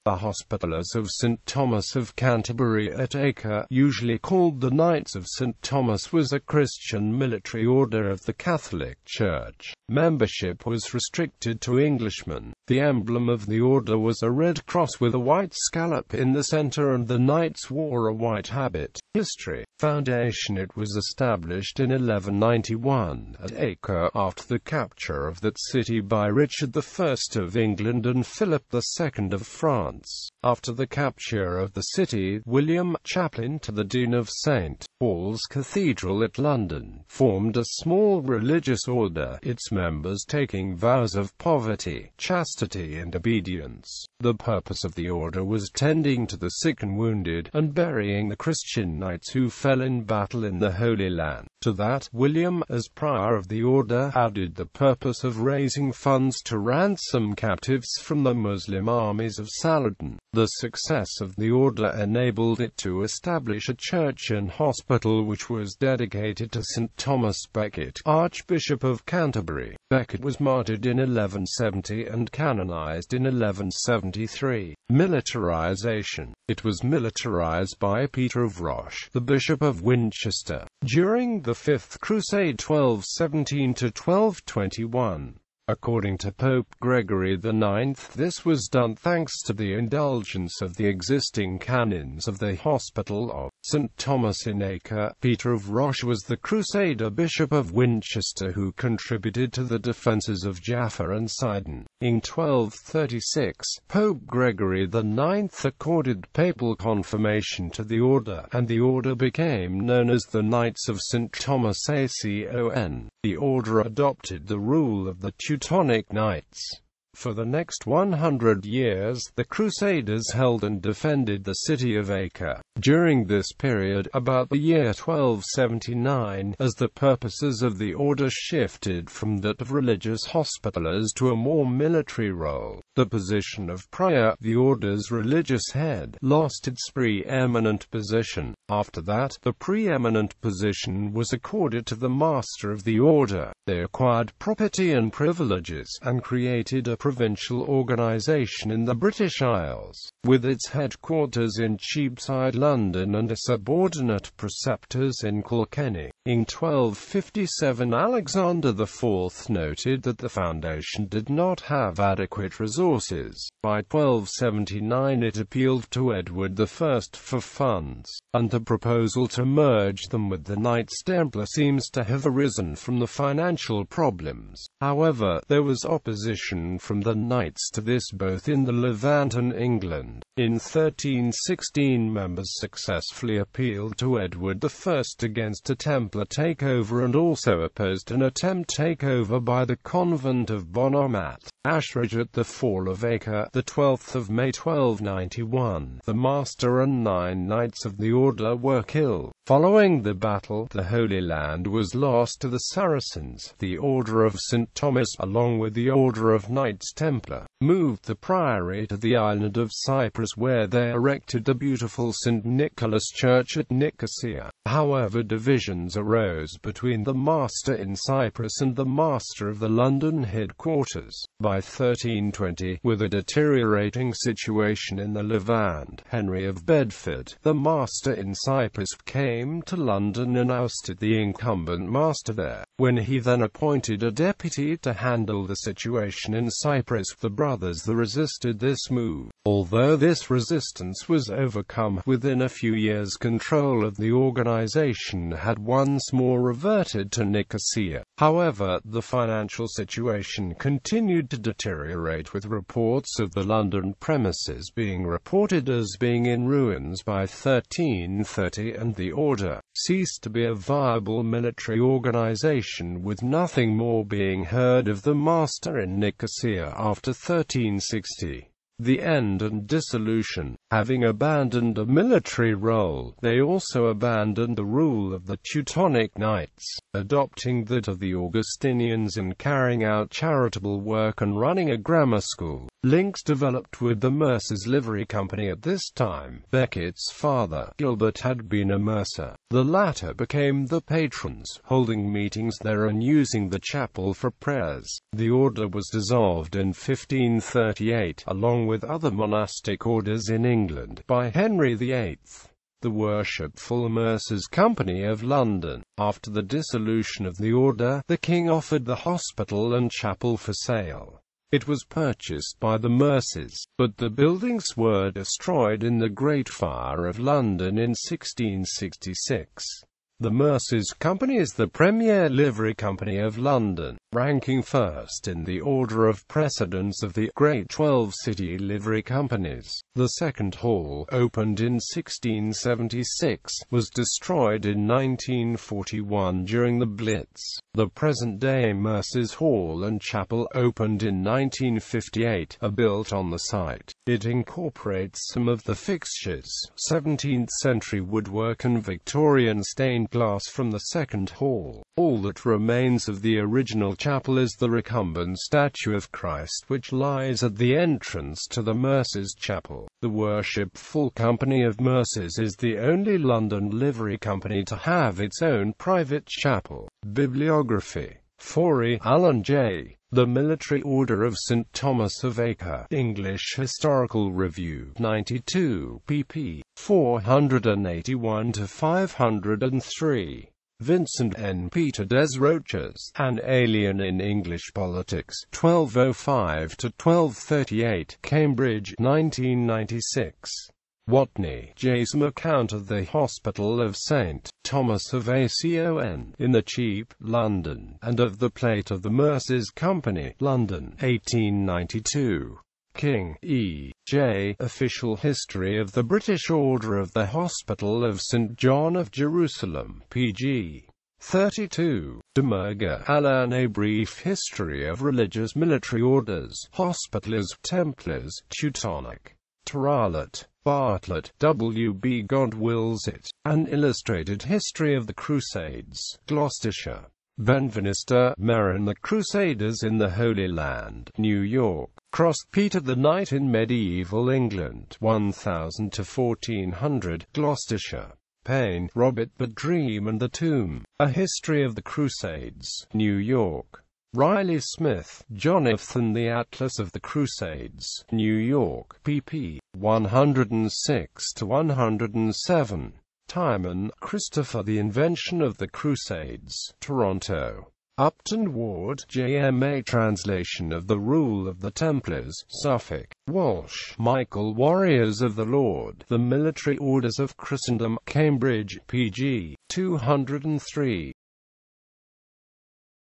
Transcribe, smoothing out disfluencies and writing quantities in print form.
The Hospitallers of St. Thomas of Canterbury at Acre, usually called the Knights of St. Thomas, was a Christian military order of the Catholic Church. Membership was restricted to Englishmen. The emblem of the order was a red cross with a white scallop in the center, and the knights wore a white habit. History. Foundation. It was established in 1191 at Acre after the capture of that city by Richard I of England and Philip II of France. After the capture of the city, William, chaplain to the Dean of St. Paul's Cathedral at London, formed a small religious order, its members taking vows of poverty, chastity and obedience. The purpose of the order was tending to the sick and wounded, and burying the Christian knights who fell in battle in the Holy Land. To that, William, as prior of the order, added the purpose of raising funds to ransom captives from the Muslim armies of Saladin. The success of the order enabled it to establish a church and hospital which was dedicated to St. Thomas Becket, Archbishop of Canterbury. Becket was martyred in 1170 and canonized in 1173. Militarization. It was militarized by Peter of Roche, the Bishop of Winchester, during the Fifth Crusade 1217 to 1221. According to Pope Gregory IX, this was done thanks to the indulgence of the existing canons of the Hospital of St. Thomas in Acre. Peter of Roche was the Crusader Bishop of Winchester who contributed to the defences of Jaffa and Sidon. In 1236, Pope Gregory IX accorded papal confirmation to the order, and the order became known as the Knights of St. Thomas Acon. The order adopted the rule of the Teutonic Knights. For the next 100 years, the Crusaders held and defended the city of Acre. During this period, about the year 1279, as the purposes of the order shifted from that of religious hospitallers to a more military role, the position of prior, the order's religious head, lost its preeminent position. After that, the preeminent position was accorded to the master of the order. They acquired property and privileges, and created a provincial organization in the British Isles, with its headquarters in Cheapside, London, and a subordinate preceptors in Kilkenny. In 1257, Alexander IV noted that the foundation did not have adequate resources. By 1279 it appealed to Edward I for funds, and the proposal to merge them with the Knights Templar seems to have arisen from the financial problems. However, there was opposition from the Knights to this both in the Levant and England. In 1316 members successfully appealed to Edward I against a Templar takeover and also opposed an attempt takeover by the convent of Bonomat, Ashridge at the fall of Acre, the 12th of May 1291. The master and 9 knights of the order were killed. Following the battle, the Holy Land was lost to the Saracens. The Order of St. Thomas, along with the Order of Knights Templar, moved the priory to the island of Cyprus, where they erected the beautiful St. Nicholas Church at Nicosia. However, divisions arose between the master in Cyprus and the master of the London headquarters. By 1320, with a deteriorating situation in the Levant, Henry of Bedford, the master in Cyprus, came to London and ousted the incumbent master there. When he then appointed a deputy to handle the situation in Cyprus, the brothers resisted this move. Although this resistance was overcome, within a few years control of the organization had once more reverted to Nicosia. However, the financial situation continued to deteriorate, with reports of the London premises being reported as being in ruins by 1330, and the order ceased to be a viable military organization, with nothing more being heard of the master in Nicosia after 1360. The end and dissolution. Having abandoned a military role, they also abandoned the rule of the Teutonic Knights, adopting that of the Augustinians in carrying out charitable work and running a grammar school. Links developed with the Mercers Livery Company at this time. Beckett's father, Gilbert, had been a mercer. The latter became the patrons, holding meetings there and using the chapel for prayers. The order was dissolved in 1538, along with other monastic orders in England, by Henry VIII. The Worshipful Mercers Company of London. After the dissolution of the order, the king offered the hospital and chapel for sale. It was purchased by the Mercers, but the buildings were destroyed in the Great Fire of London in 1666. The Mercers Company is the premier livery company of London, ranking first in the order of precedence of the Great 12 city livery companies. The second hall, opened in 1676, was destroyed in 1941 during the Blitz. The present-day Mercers Hall and Chapel, opened in 1958, are built on the site. It incorporates some of the fixtures, 17th-century woodwork and Victorian stained glass from the second hall. All that remains of the original chapel is the recumbent statue of Christ which lies at the entrance to the Mercers Chapel. The Worshipful Company of Mercers is the only London livery company to have its own private chapel. Bibliography. Forey, Alan J. The Military Order of St. Thomas of Acre. English Historical Review. 92, pp. 481-503. Vincent N. Peter Desroches, An Alien in English Politics, 1205-1238, Cambridge, 1996. Watney, Jason. Account of the Hospital of St. Thomas of Acon, in the Cheap, London, and of the Plate of the Mercers Company, London, 1892. King, E. J. Official History of the British Order of the Hospital of St. John of Jerusalem, pg. 32. Demerger, Alan. A Brief History of Religious Military Orders, Hospitallers, Templars, Teutonic. Taralet, Bartlett, W. B. Godwillsit. An Illustrated History of the Crusades, Gloucestershire. Benvenister, Merrin. The Crusaders in the Holy Land, New York. Crossed Peter the Knight in Medieval England, 1000 to 1400, Gloucestershire. Payne, Robert. The Dream and the Tomb. A History of the Crusades, New York. Riley Smith, Jonathan. The Atlas of the Crusades, New York, pp. 106 to 107. Timon, Christopher. The Invention of the Crusades, Toronto. Upton Ward, J.M.A. Translation of the Rule of the Templars, Suffolk. Walsh, Michael. Warriors of the Lord, The Military Orders of Christendom, Cambridge, pg. 203.